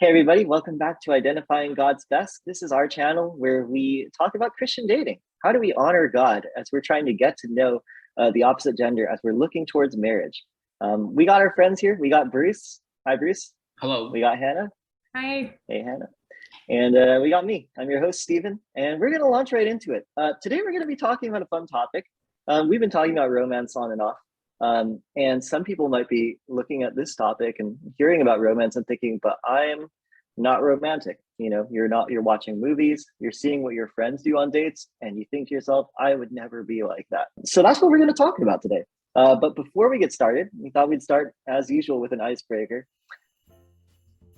Hey everybody, welcome back to Identifying God's Best. This is our channel where we talk about Christian dating. How do we honor God as we're trying to get to know the opposite gender as we're looking towards marriage? We got our friends here. We got Bruce. Hi, Bruce. Hello. We got Hannah. Hi. Hey, Hannah. And we got me. I'm your host, Stephen, and we're going to launch right into it. Today, we're going to be talking about a fun topic. We've been talking about romance on and off. And some people might be looking at this topic and hearing about romance and thinking, but I'm not romantic. You know, you're watching movies, you're seeing what your friends do on dates, and you think to yourself, I would never be like that. So that's what we're going to talk about today. But before we get started, we thought we'd start as usual with an icebreaker.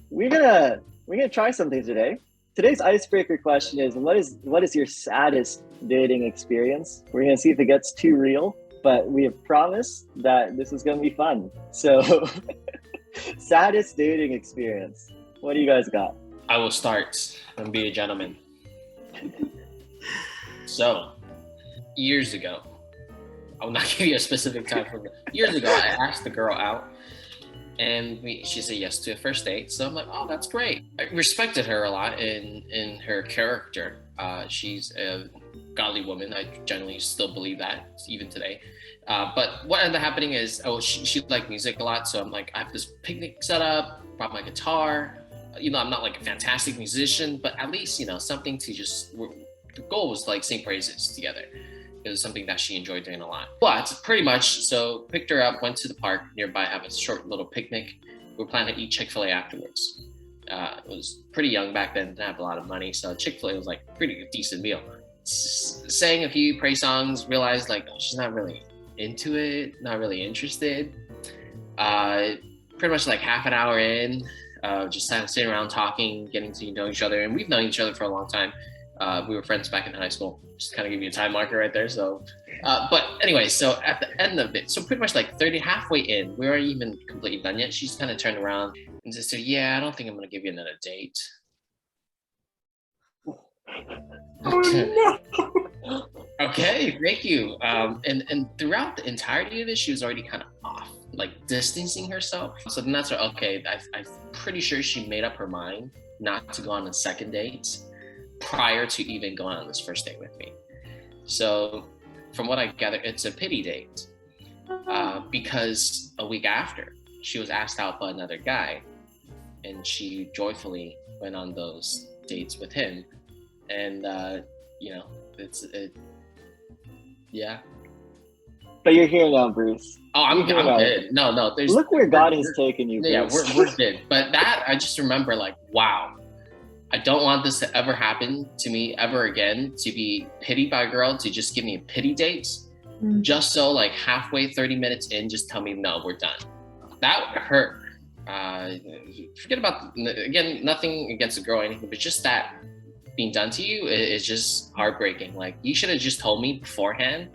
We're gonna try something today. Today's icebreaker question is, what is your saddest dating experience? We're gonna see if it gets too real, but we have promised that this is going to be fun. So, saddest dating experience. What do you guys got? I will start and be a gentleman. So, years ago, I will not give you a specific time from years ago, I asked the girl out and she said yes to a first date. So I'm like, oh, that's great. I respected her a lot in her character. She's a godly woman. I generally still believe that even today. But what ended up happening is, she liked music a lot. So I'm like, I have this picnic set up, brought my guitar. You know, I'm not like a fantastic musician, but at least, you know, something to the goal was like sing praises together. It was something that she enjoyed doing a lot. But pretty much, so picked her up, went to the park nearby, have a short little picnic. We were planning to eat Chick-fil-A afterwards. It was pretty young back then, didn't have a lot of money. So Chick-fil-A was like pretty decent meal. Sang a few praise songs, realized like, oh, she's not really into it, not really interested. Pretty much like half an hour in, just sitting around talking, getting to know each other. And we've known each other for a long time. We were friends back in high school. Just kind of give you a time marker right there. So, but anyway, so at the end of it, so pretty much like halfway in, we weren't even completely done yet. She's kind of turned around and just said, yeah, I don't think I'm going to give you another date. Oh no. Okay, thank you. And throughout the entirety of it, she was already kind of off, like distancing herself. So then that's okay. I'm pretty sure she made up her mind not to go on a second date prior to even going on this first date with me. So from what I gather, it's a pity date because a week after she was asked out by another guy and she joyfully went on those dates with him. And, you know, yeah. But you're here now, Bruce. Oh, I'm good. No. Look where God has taken you, Bruce. Yeah, we're good. But that, I just remember like, wow. I don't want this to ever happen to me ever again, to be pitied by a girl, to just give me a pity date, just so like halfway, 30 minutes in, just tell me, no, we're done. That would hurt. Forget about, again, nothing against a girl or anything, but just that being done to you is just heartbreaking. Like, you should have just told me beforehand,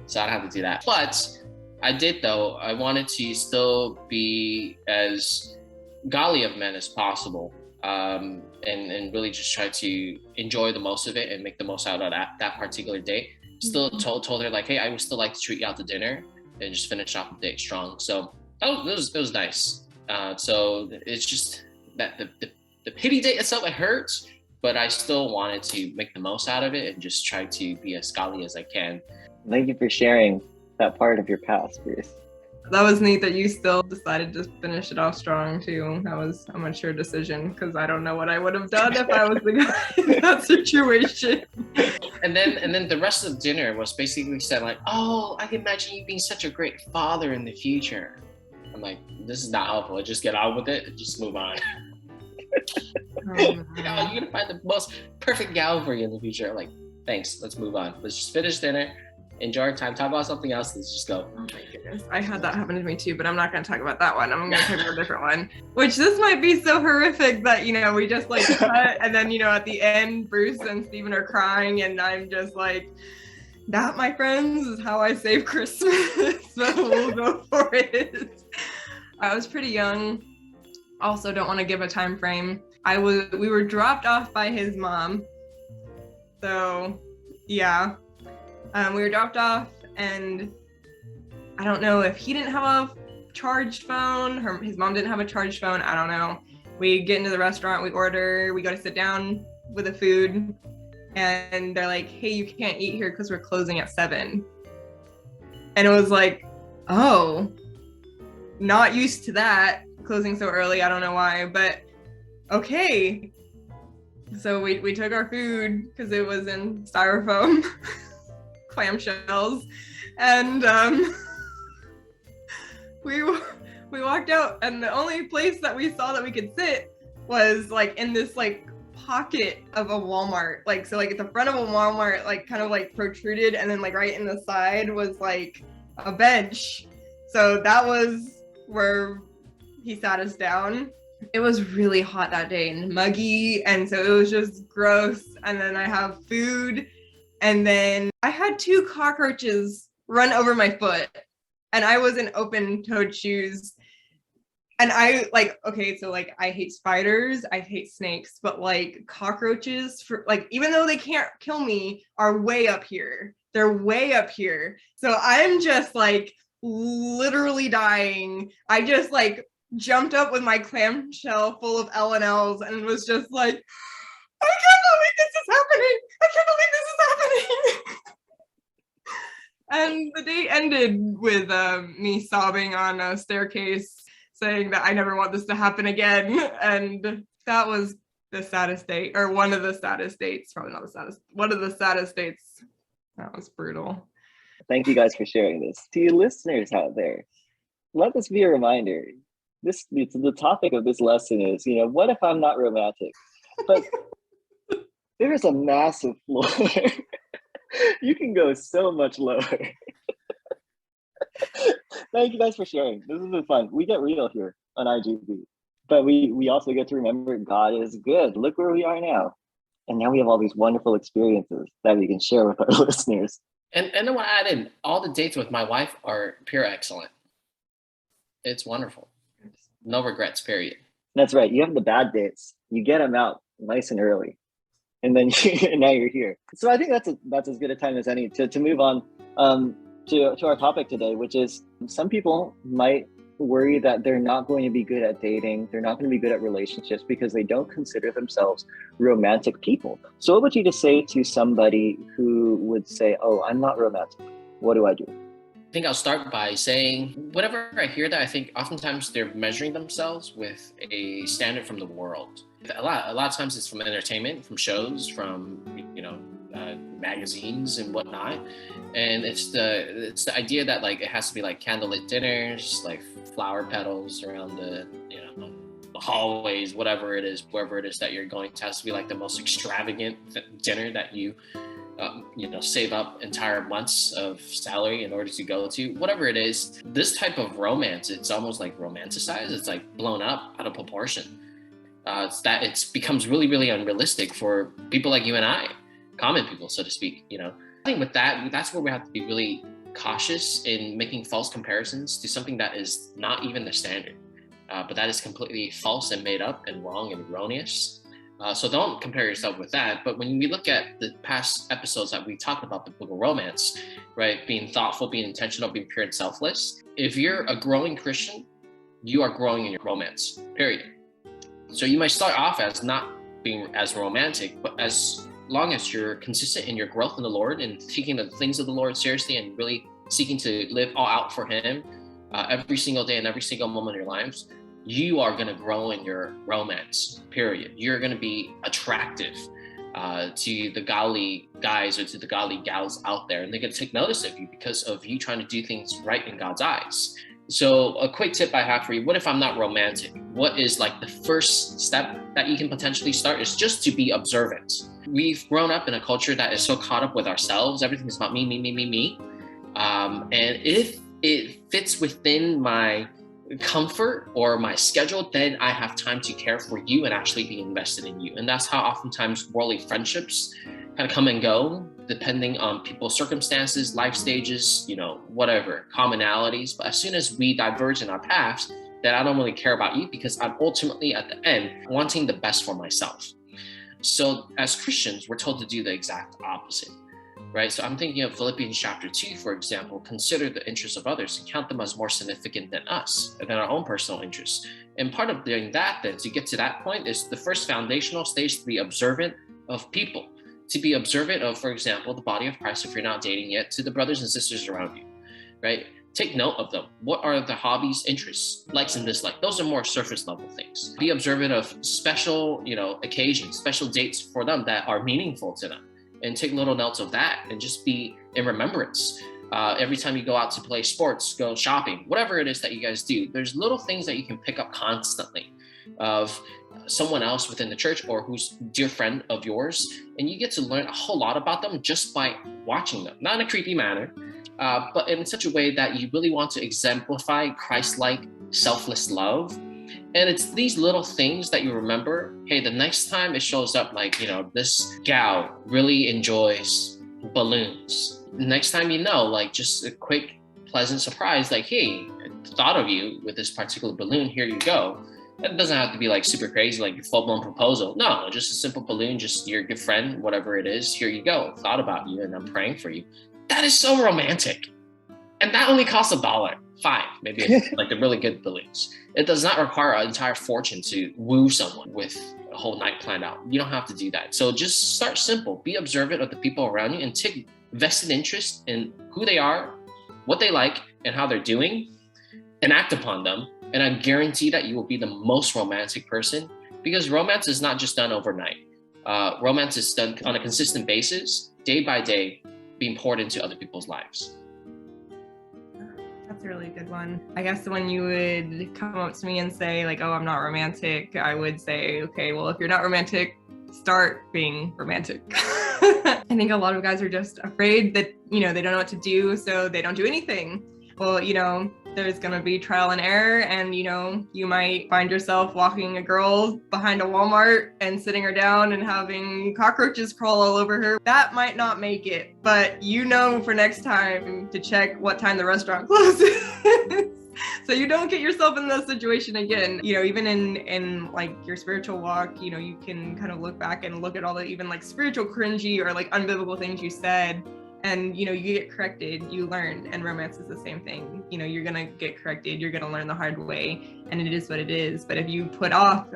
so I don't have to do that. But I did, though. I wanted to still be as godly of men as possible. And really just try to enjoy the most of it and make the most out of that particular date. Still told her like, hey, I would still like to treat you out to dinner and just finish off the date strong. So it was nice. So it's just that the pity date itself, it hurts, but I still wanted to make the most out of it and just try to be as godly as I can. Thank you for sharing that part of your past, Bruce. That was neat that you still decided to finish it off strong too. That was a mature decision because I don't know what I would have done if I was the guy in that situation. And then the rest of dinner was basically said like, oh, I can imagine you being such a great father in the future. I'm like, this is not helpful. Just get on with it and just move on. You know, you're gonna find the most perfect gal for you in the future. I'm like, thanks, let's move on. Let's just finish dinner. Enjoy our time, talk about something else, let's just go. Oh my goodness. I had that happen to me too, but I'm not going to talk about that one. I'm going to talk about a different one, which this might be so horrific that, you know, we just like cut and then, you know, at the end, Bruce and Steven are crying and I'm just like, that, my friends, is how I save Christmas. So we'll go for it. I was pretty young. Also don't want to give a time frame. We were dropped off by his mom. So yeah. We were dropped off and I don't know if he didn't have a charged phone, his mom didn't have a charged phone, I don't know. We get into the restaurant, we order, we go to sit down with the food, and they're like, hey, you can't eat here because we're closing at 7. And it was like, oh, not used to that, closing so early. I don't know why, but okay. So we took our food because it was in styrofoam clamshells, and we walked out, and the only place that we saw that we could sit was like in this like pocket of a Walmart, like so like at the front of a Walmart, like kind of like protruded, and then like right in the side was like a bench. So that was where he sat us down. It was really hot that day and muggy, and so it was just gross. And then I have food, and then I had 2 cockroaches run over my foot, and I was in open-toed shoes. And I like, okay, so like I hate spiders, I hate snakes, but like cockroaches, for like, even though they can't kill me, are way up here. They're way up here. So I'm just like literally dying. I just like jumped up with my clamshell full of L&Ls and was just like, I can't believe this is happening. I can't believe this is happening. And the day ended with me sobbing on a staircase, saying that I never want this to happen again. And that was the saddest date, or one of the saddest dates, probably not the saddest, one of the saddest dates. That was brutal. Thank you guys for sharing this. To you listeners out there, let this be a reminder. The topic of this lesson is, what if I'm not romantic? But there's a massive floor. You can go so much lower. Thank you guys for sharing. This has been fun. We get real here on IGB, but we also get to remember God is good. Look where we are now. And now we have all these wonderful experiences that we can share with our listeners. And I want to add in, all the dates with my wife are pure excellent. It's wonderful. No regrets, period. That's right. You have the bad dates. You get them out nice and early. And then now you're here. So I think that's as good a time as any to move on to our topic today, which is some people might worry that they're not going to be good at dating. They're not going to be good at relationships because they don't consider themselves romantic people. So what would you just say to somebody who would say, oh, I'm not romantic? What do I do? I think I'll start by saying, whenever I hear that, I think oftentimes they're measuring themselves with a standard from the world. A lot of times it's from entertainment, from shows, from magazines and whatnot, and it's the idea that like it has to be like candlelit dinners, like flower petals around the hallways, whatever it is, wherever it is that you're going to, has to be like the most extravagant dinner that you save up entire months of salary in order to go to, whatever it is. This type of romance, it's almost like romanticized. It's like blown up out of proportion. It becomes really, really unrealistic for people like you and I, common people, so to speak. I think with that's where we have to be really cautious in making false comparisons to something that is not even the standard, but that is completely false and made up and wrong and erroneous. So don't compare yourself with that. But when we look at the past episodes that we talked about biblical romance, right, being thoughtful, being intentional, being pure and selfless, if you're a growing Christian, you are growing in your romance, period. So you might start off as not being as romantic, but as long as you're consistent in your growth in the Lord and taking the things of the Lord seriously and really seeking to live all out for Him every single day and every single moment of your lives, you are going to grow in your romance, period. You're going to be attractive to the godly guys or to the godly gals out there, and they're going to take notice of you because of you trying to do things right in God's eyes. So a quick tip I have for you, what if I'm not romantic? What is like the first step that you can potentially start is just to be observant. We've grown up in a culture that is so caught up with ourselves. Everything is about me. And if it fits within my comfort or my schedule, then I have time to care for you and actually be invested in you. And that's how oftentimes worldly friendships kind of come and go, depending on people's circumstances, life stages, whatever, commonalities. But as soon as we diverge in our paths, then I don't really care about you because I'm ultimately at the end wanting the best for myself. So as Christians, we're told to do the exact opposite. right? So I'm thinking of Philippians chapter 2, for example. Consider the interests of others and count them as more significant than us, than our own personal interests. And part of doing that, then, to get to that point, is the first foundational stage, to be observant of people, to be observant of, for example, the body of Christ, if you're not dating yet, to the brothers and sisters around you, right? Take note of them. What are the hobbies, interests, likes and dislikes? Those are more surface level things. Be observant of special, occasions, special dates for them that are meaningful to them, and take little notes of that, and just be in remembrance. Every time you go out to play sports, go shopping, whatever it is that you guys do, there's little things that you can pick up constantly of someone else within the church or who's a dear friend of yours, and you get to learn a whole lot about them just by watching them, not in a creepy manner, but in such a way that you really want to exemplify Christ-like, selfless love. And it's these little things that you remember. Hey, the next time it shows up, like, this gal really enjoys balloons. Next time, like, just a quick, pleasant surprise, like, hey, I thought of you with this particular balloon. Here you go. It doesn't have to be like super crazy, like your full-blown proposal. No, just a simple balloon, just your good friend, whatever it is. Here you go. Thought about you and I'm praying for you. That is so romantic. And that only costs $1, $5, maybe like the really good balloons. It does not require an entire fortune to woo someone with a whole night planned out. You don't have to do that. So just start simple. Be observant of the people around you and take vested interest in who they are, what they like, and how they're doing, and act upon them. And I guarantee that you will be the most romantic person, because romance is not just done overnight. Romance is done on a consistent basis, day by day, being poured into other people's lives. That's a really good one. I guess when you would come up to me and say, like, oh, I'm not romantic, I would say, okay, well, if you're not romantic, start being romantic. I think a lot of guys are just afraid that, they don't know what to do, so they don't do anything. Well, there's going to be trial and error, and you might find yourself walking a girl behind a Walmart and sitting her down and having cockroaches crawl all over her. That might not make it, but for next time to check what time the restaurant closes. So you don't get yourself in that situation again. Even in like your spiritual walk, you can kind of look back and look at all the even like spiritual cringy or like unbiblical things you said. And, you get corrected, you learn, and romance is the same thing. You're going to get corrected, you're going to learn the hard way, and it is what it is. But if you put off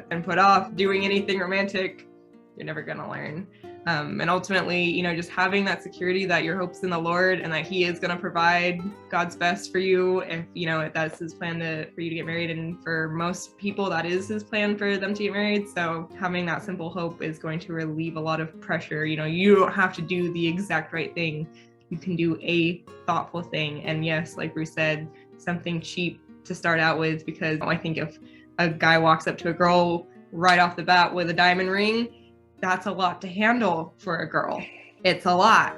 doing anything romantic, you're never going to learn. And ultimately, just having that security that your hope's in the Lord and that He is going to provide God's best for you. If that's His plan for you to get married, and for most people, that is His plan for them to get married. So having that simple hope is going to relieve a lot of pressure. You don't have to do the exact right thing. You can do a thoughtful thing. And yes, like Bruce said, something cheap to start out with, because I think if a guy walks up to a girl right off the bat with a diamond ring, that's a lot to handle for a girl. It's a lot.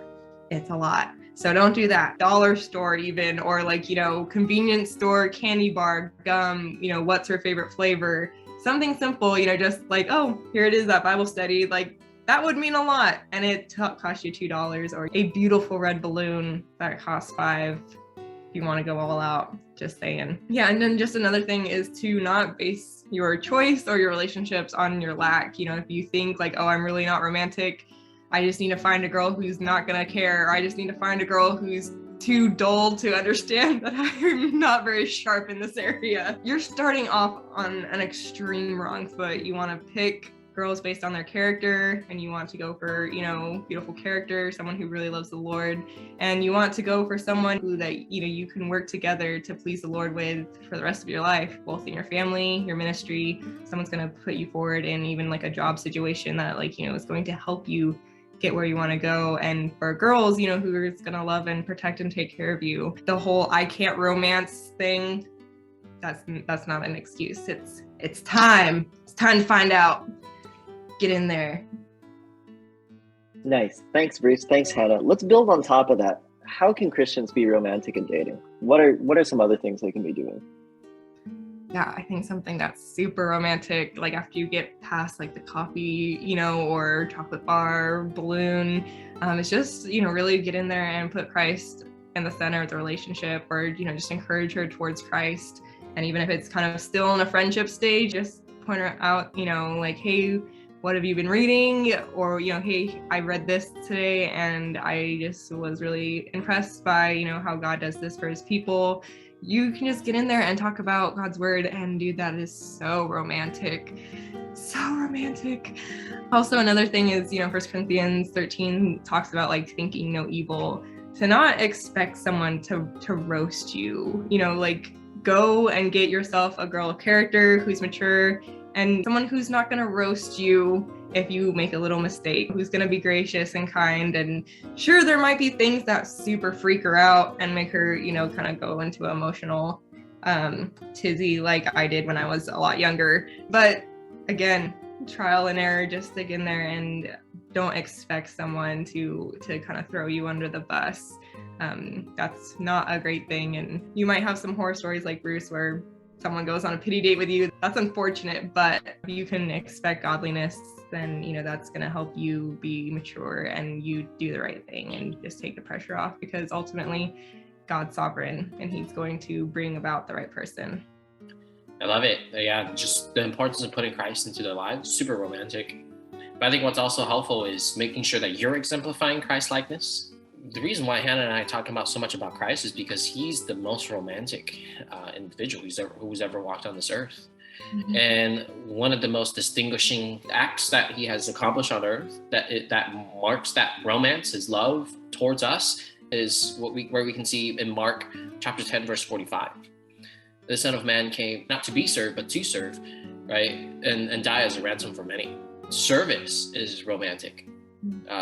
So don't do that. Dollar store even, or like, convenience store, candy bar, gum, what's her favorite flavor? Something simple, just like, oh, here it is, that Bible study. Like, that would mean a lot. And it costs you $2, or a beautiful red balloon that costs $5 if you want to go all out, just saying. Yeah, and then just another thing is to not base your choice or your relationships on your lack. If you think like, oh, I'm really not romantic, I just need to find a girl who's not gonna care, or I just need to find a girl who's too dull to understand that I'm not very sharp in this area. You're starting off on an extreme wrong foot. You want to pick girls based on their character, and you want to go for, beautiful character, someone who really loves the Lord, and you want to go for someone who that, you can work together to please the Lord with for the rest of your life, both in your family, your ministry. Someone's going to put you forward in even like a job situation that is going to help you get where you want to go. And for girls, who is going to love and protect and take care of you. The whole I can't romance thing, that's not an excuse. It's time to find out. Get in there. Nice. Thanks, Bruce. Thanks, Hannah. Let's build on top of that. How can Christians be romantic in dating? What are some other things they can be doing? Yeah, I think something that's super romantic, like after you get past like the coffee, or chocolate bar, balloon, it's just, really get in there and put Christ in the center of the relationship, or, just encourage her towards Christ. And even if it's kind of still in a friendship stage, just point her out, like, hey, what have you been reading? Or, hey, I read this today and I just was really impressed by, how God does this for his people. You can just get in there and talk about God's word, and dude, that is so romantic. So romantic. Also, another thing is, 1 Corinthians 13 talks about like thinking no evil. To not expect someone to roast you, go and get yourself a girl of character who's mature and someone who's not going to roast you if you make a little mistake, who's going to be gracious and kind. And sure, there might be things that super freak her out and make her, kind of go into emotional tizzy like I did when I was a lot younger. But again, trial and error, just stick in there and don't expect someone to kind of throw you under the bus. That's not a great thing. And you might have some horror stories like Bruce where someone goes on a pity date with you. That's unfortunate, but you can expect godliness, then that's going to help you be mature and you do the right thing and just take the pressure off, because ultimately God's sovereign and he's going to bring about the right person. I love it. Yeah, just the importance of putting Christ into their lives, super romantic. But I think what's also helpful is making sure that you're exemplifying Christ-likeness. The reason why Hannah and I are talking about so much about Christ is because he's the most romantic individual who's ever walked on this earth. Mm-hmm. And one of the most distinguishing acts that he has accomplished on earth that marks that romance, his love towards us, is where we can see in Mark chapter 10, verse 45. The Son of Man came not to be served, but to serve, right? And die as a ransom for many. Service is romantic.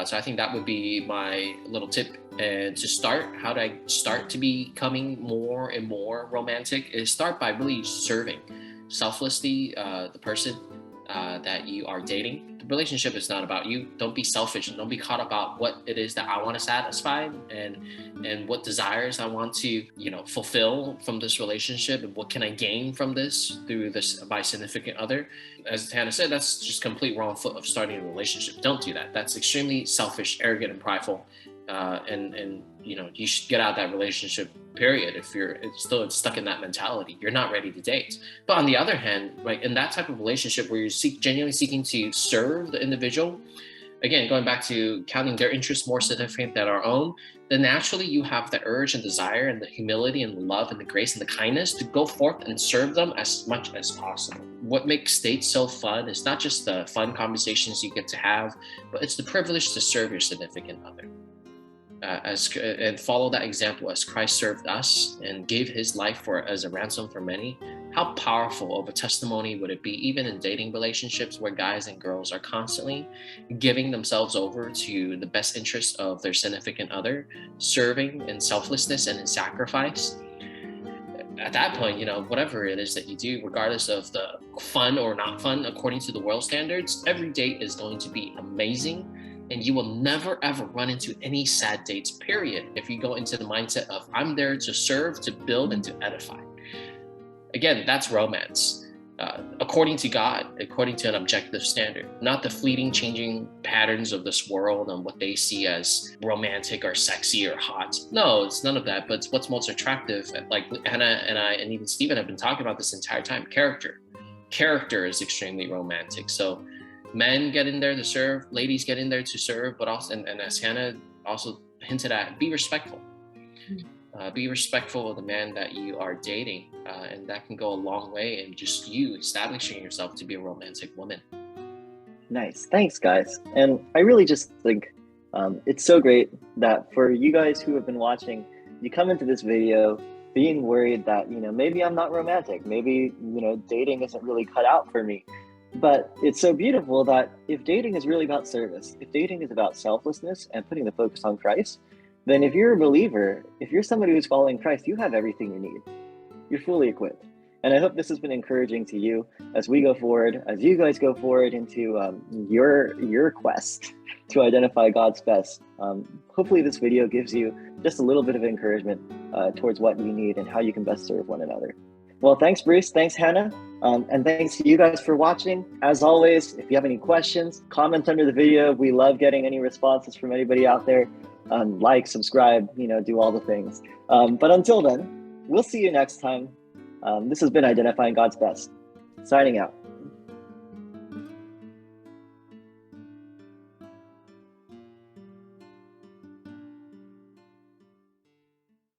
So I think that would be my little tip. And to start, how do I start to becoming more and more romantic? Is start by really serving selflessly the person that you are dating. The relationship is not about you. Don't be selfish and don't be caught about what it is that I want to satisfy and what desires I want to fulfill from this relationship, and what can I gain from this through this my significant other. As Hannah said, that's just complete wrong foot of starting a relationship. Don't do that. That's extremely selfish, arrogant, and prideful. And you should get out of that relationship, period. If you're still stuck in that mentality, you're not ready to date. But on the other hand, like in that type of relationship where you're genuinely seeking to serve the individual, again, going back to counting their interests more significant than our own, then naturally you have the urge and desire and the humility and the love and the grace and the kindness to go forth and serve them as much as possible. What makes dates so fun is not just the fun conversations you get to have, but it's the privilege to serve your significant other. And follow that example as Christ served us and gave his life as a ransom for many. How powerful of a testimony would it be, even in dating relationships where guys and girls are constantly giving themselves over to the best interests of their significant other, serving in selflessness and in sacrifice. At that point, whatever it is that you do, regardless of the fun or not fun according to the world standards, every date is going to be amazing. And you will never, ever run into any sad dates, period, if you go into the mindset of, I'm there to serve, to build, and to edify. Again, that's romance, according to God, according to an objective standard, not the fleeting, changing patterns of this world and what they see as romantic or sexy or hot. No, it's none of that, but it's what's most attractive. Like Hannah and I, and even Stephen have been talking about this entire time, character. Character is extremely romantic. So men get in there to serve, ladies get in there to serve, but also, and as Hannah also hinted at, be respectful. Be respectful of the man that you are dating, and that can go a long way in just you establishing yourself to be a romantic woman. Nice. Thanks, guys. And I really just think it's so great that for you guys who have been watching, you come into this video being worried that, maybe I'm not romantic. Maybe, dating isn't really cut out for me. But it's so beautiful that if dating is really about service, if dating is about selflessness and putting the focus on Christ, then if you're a believer, if you're somebody who's following Christ, you have everything you need. You're fully equipped. And I hope this has been encouraging to you as we go forward, as you guys go forward into your quest to identify God's best. Hopefully this video gives you just a little bit of encouragement towards what you need and how you can best serve one another. Well, thanks, Bruce. Thanks, Hannah. And thanks to you guys for watching. As always, if you have any questions, comment under the video. We love getting any responses from anybody out there. Like, subscribe, do all the things. But until then, we'll see you next time. This has been Identifying God's Best. Signing out.